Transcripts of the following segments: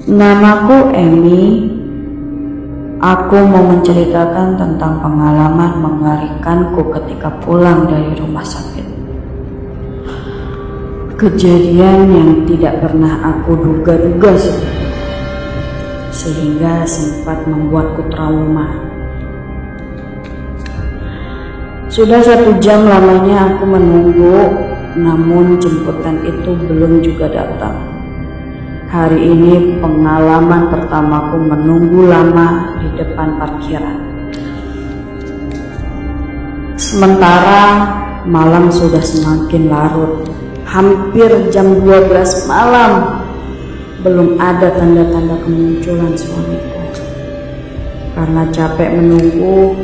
Namaku Emi. Aku mau menceritakan tentang pengalaman mengerikanku ketika pulang dari rumah sakit. Kejadian yang tidak pernah aku duga-duga sebelumnya, sehingga sempat membuatku trauma. Sudah 1 jam lamanya aku menunggu, namun jemputan itu belum juga datang. Hari ini pengalaman pertamaku menunggu lama di depan parkiran. Sementara malam sudah semakin larut, hampir jam 12 malam, belum ada tanda-tanda kemunculan suamiku. Karena capek menunggu,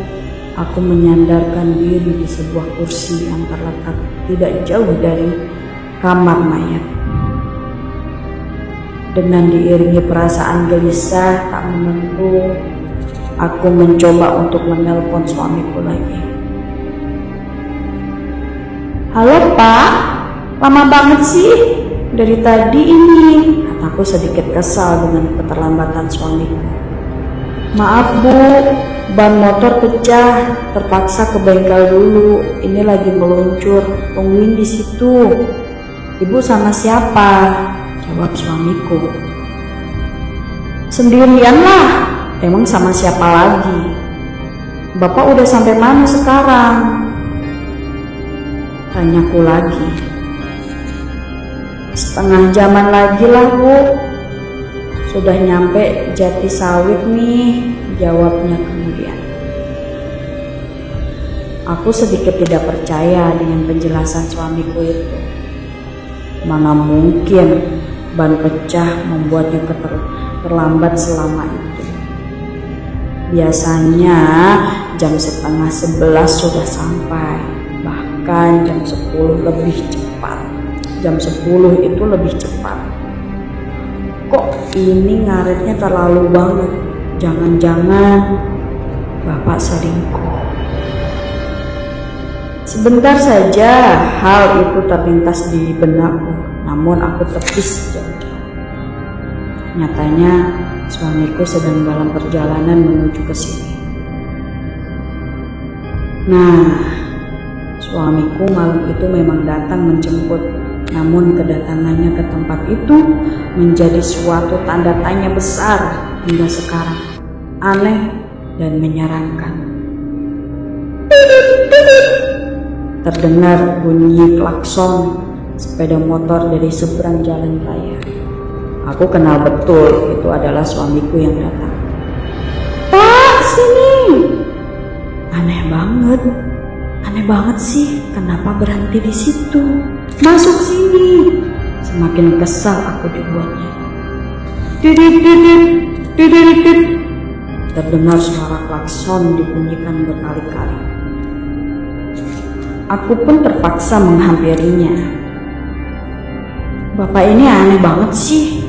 aku menyandarkan diri di sebuah kursi yang terletak tidak jauh dari kamar mayat. Dengan diiringi perasaan gelisah tak menentu, aku mencoba untuk menelpon suamiku lagi. "Halo Pak, lama banget sih dari tadi ini," kataku sedikit kesal dengan keterlambatan suamiku. "Maaf Bu, ban motor pecah, terpaksa ke bengkel dulu. Ini lagi meluncur, tungguin di situ." "Ibu sama siapa?" jawab suamiku. "Sendirian lah, emang sama siapa lagi? Bapak udah sampai mana sekarang?" tanyaku lagi. "Setengah jaman lagi lah Bu, sudah nyampe Jati Sawit nih," jawabnya kemudian. Aku sedikit tidak percaya dengan penjelasan suamiku itu. Mana mungkin ban pecah membuatnya terlambat selama itu. Biasanya jam 10:30 sudah sampai, bahkan jam 10 lebih cepat. Jam 10 itu lebih cepat. Kok ini ngaretnya terlalu banget? Jangan-jangan Bapak selingkuh. Sebentar saja hal itu terlintas di benakku, namun aku tepis jauh-jauh. Nyatanya suamiku sedang dalam perjalanan menuju ke sini. Nah, suamiku malam itu memang datang menjemput, namun kedatangannya ke tempat itu menjadi suatu tanda tanya besar hingga sekarang. Aneh dan menyeramkan. Terdengar bunyi klakson sepeda motor dari seberang jalan raya. Aku kenal betul itu adalah suamiku yang datang. "Pak, sini!" Aneh banget sih, kenapa berhenti di situ? "Masuk sini!" Semakin kesal aku dibuatnya. Didit. Terdengar suara klakson dibunyikan berkali-kali. Aku pun terpaksa menghampirinya. "Bapak ini aneh banget sih.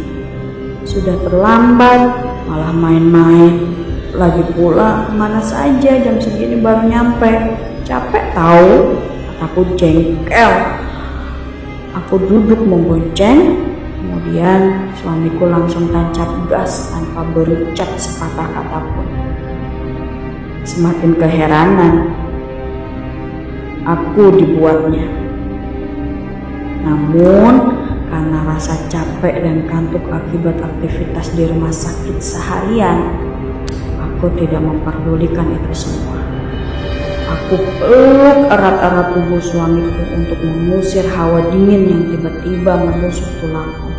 Sudah terlambat, malah main-main. Lagi pula kemana saja jam segini baru nyampe. Capek tahu," kataku jengkel. Aku duduk membonceng, kemudian suamiku langsung tancap gas tanpa berucap sepatah kata pun. Semakin keheranan aku dibuatnya. Namun karena rasa capek dan kantuk akibat aktivitas di rumah sakit seharian, aku tidak memperdulikan itu semua. Aku peluk erat-erat tubuh suamiku untuk mengusir hawa dingin yang tiba-tiba menusuk tulangku.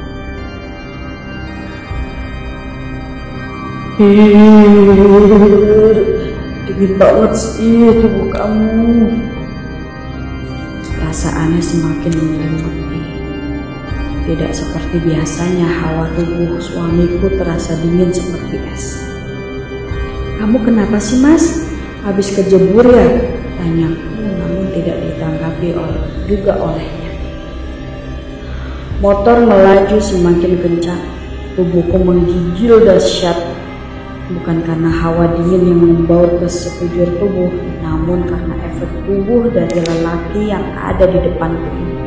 "Dingin banget sih tubuh kamu." Perasaannya semakin menyelimuti. Tidak seperti biasanya hawa tubuh suamiku terasa dingin seperti es. "Kamu kenapa sih Mas? Habis kejebur ya?" tanyaku, namun tidak ditanggapi olehnya. Motor melaju semakin kencang. Tubuhku menggigil dahsyat. Bukan karena hawa dingin yang membaur ke sekujur tubuh, namun karena efek tubuh dari lelaki yang ada di depanku ini.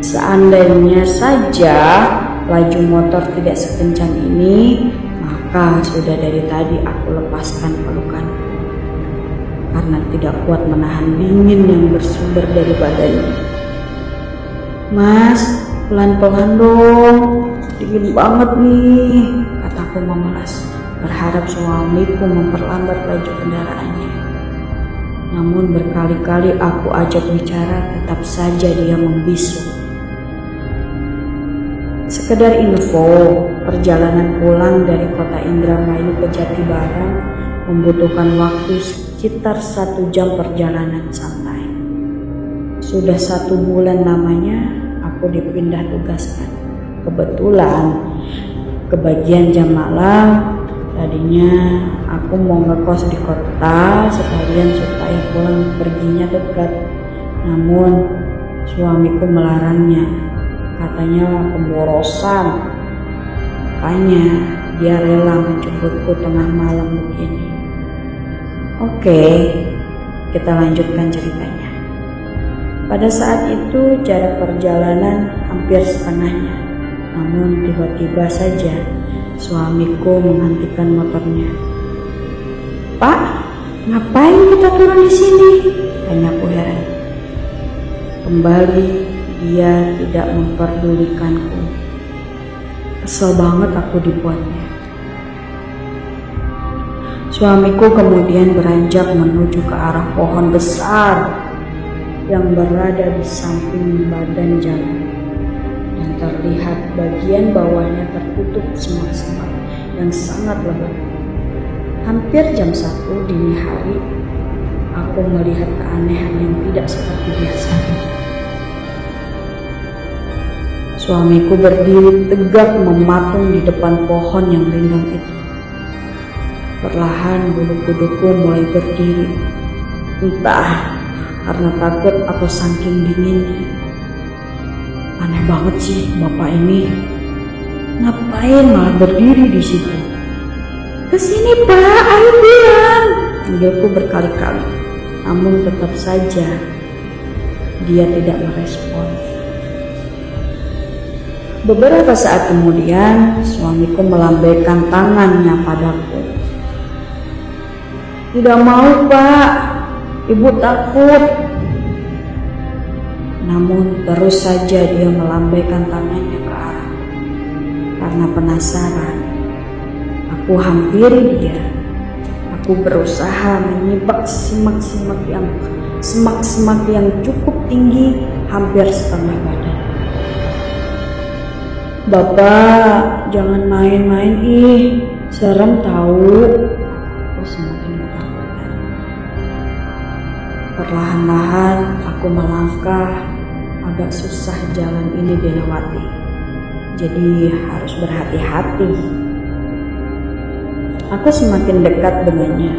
Seandainya saja laju motor tidak sekencang ini, maka sudah dari tadi aku lepaskan pelukanku karena tidak kuat menahan dingin yang bersumber dari badannya. "Mas, pelan-pelan dong, dingin banget nih," kataku memelas, berharap suamiku memperlambat laju kendaraannya. Namun berkali-kali aku ajak bicara, tetap saja dia membisu. Sekedar info, perjalanan pulang dari kota Indramayu ke Jatibarang membutuhkan waktu sekitar 1 jam perjalanan santai. Sudah 1 bulan namanya aku dipindah tugaskan. Kebetulan ke bagian jam malam. Tadinya aku mau ngekos di kota sekalian supaya pulang perginya dekat. Namun suamiku melarangnya. Katanya pemborosan. Makanya dia rela menjemputku tengah malam begini. Oke, kita lanjutkan ceritanya. Pada saat itu jarak perjalanan hampir setengahnya. Namun tiba-tiba saja suamiku menghentikan motornya. "Pak, ngapain kita turun di sini?" tanyaku heran. Kembali dia tidak memperdulikanku. Kesel banget aku dibuatnya. Suamiku kemudian beranjak menuju ke arah pohon besar yang berada di samping badan jalan. Dan terlihat bagian bawahnya tertutup semak-semak yang sangat lebat. Hampir jam 1 dini hari, aku melihat keanehan yang tidak seperti biasa. Suamiku berdiri tegak mematung di depan pohon yang rindang itu. Perlahan bulu kuduku mulai berdiri. Entah karena takut atau saking dinginnya. Aneh banget sih bapak ini. Ngapain malah berdiri di situ? "Kesini Pak, ayo pulang," panggilku berkali-kali. Namun tetap saja dia tidak merespon. Beberapa saat kemudian suamiku melambaikan tangannya padaku. "Tidak mau Pak, Ibu takut." Namun terus saja dia melambaikan tangannya ke arah. Karena penasaran, aku hampiri dia. Aku berusaha menyibak semak-semak yang cukup tinggi, hampir setengah badan. "Bapak, jangan main-main serem tahu." Aku semakin ketakutan. Perlahan-lahan aku melangkah. Agak susah jalan ini dilewati, jadi harus berhati-hati. Aku semakin dekat dengannya.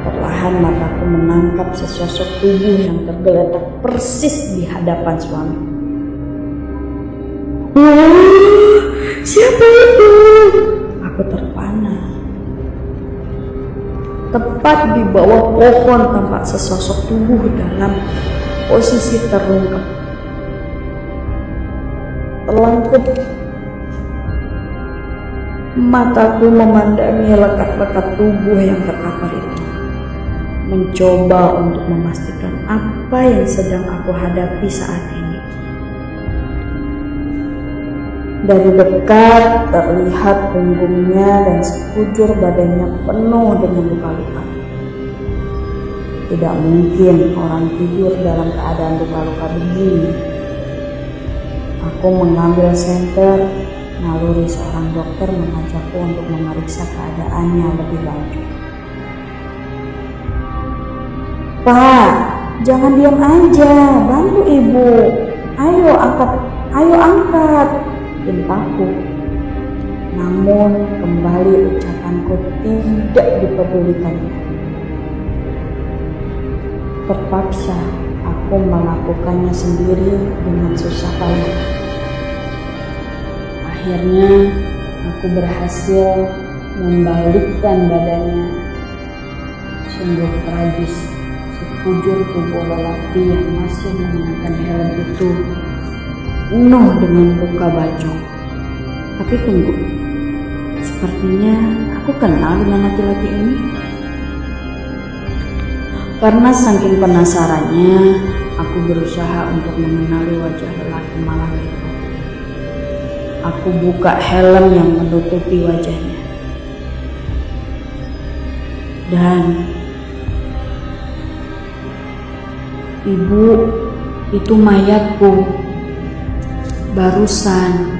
Perlahan mataku menangkap sesosok tubuh yang tergeletak persis di hadapan suami. "Wah, siapa itu?" Aku terpana. Tepat di bawah pohon tampak sesosok tubuh dalam posisi terlungkap. Telangkup mataku memandangi lekat-lekat tubuh yang terkapar itu, mencoba untuk memastikan apa yang sedang aku hadapi saat ini. Dari dekat terlihat punggungnya dan sekujur badannya penuh dengan luka-luka. Tidak mungkin orang tidur dalam keadaan luka-luka begini. Aku mengambil senter, naluri seorang dokter mengajakku untuk memeriksa keadaannya lebih lanjut. "Pak, jangan diam aja, bantu ibu. Ayo angkat, pintaku." Namun kembali ucapanku tidak dipedulikannya. Terpaksa aku melakukannya sendiri dengan susah payah. Akhirnya aku berhasil membalikkan badannya. Sungguh tragis, sekujur tubuh lelaki yang masih mengenakan helm itu penuh dengan luka bacok. Tapi tunggu, sepertinya aku kenal dengan laki-laki ini. Karena saking penasarannya, aku berusaha untuk mengenali wajah lelaki malang itu. Aku buka helm yang menutupi wajahnya. Dan ibu, itu mayatku. Barusan,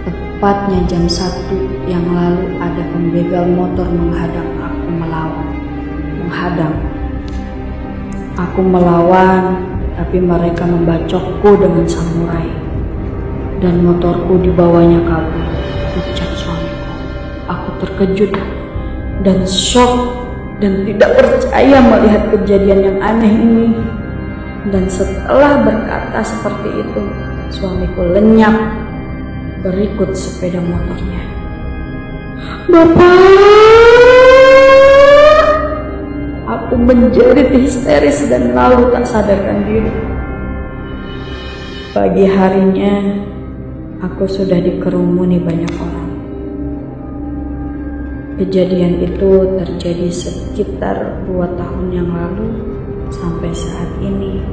tepatnya jam 1 yang lalu ada pembegal motor menghadang aku menghadang. Aku melawan, tapi mereka membacokku dengan samurai. Dan motorku dibawanya kabur, ucap suamiku. Aku terkejut dan shock dan tidak percaya melihat kejadian yang aneh ini. Dan setelah berkata seperti itu, suamiku lenyap berikut sepeda motornya. Bapak! Aku menjerit histeris dan lalu tak sadarkan diri. Pagi harinya, aku sudah dikerumuni banyak orang. Kejadian itu terjadi sekitar 2 tahun yang lalu. Sampai saat ini,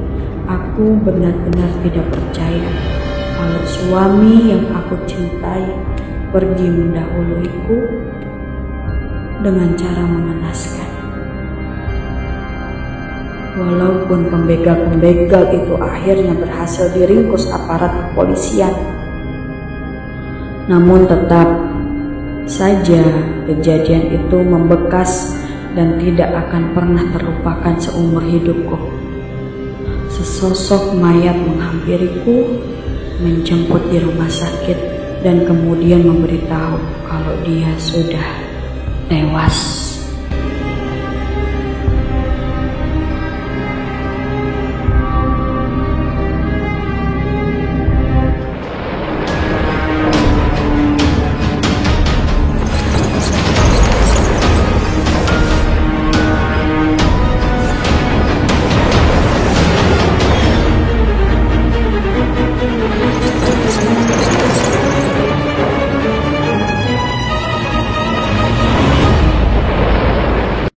aku benar-benar tidak percaya kalau suami yang aku cintai pergi mendahuluiku dengan cara mengenaskan. Walaupun pembegal-pembegal itu akhirnya berhasil diringkus aparat kepolisian, namun tetap saja kejadian itu membekas dan tidak akan pernah terlupakan seumur hidupku. Sesosok mayat menghampiriku, menjemput di rumah sakit, dan kemudian memberitahu kalau dia sudah tewas.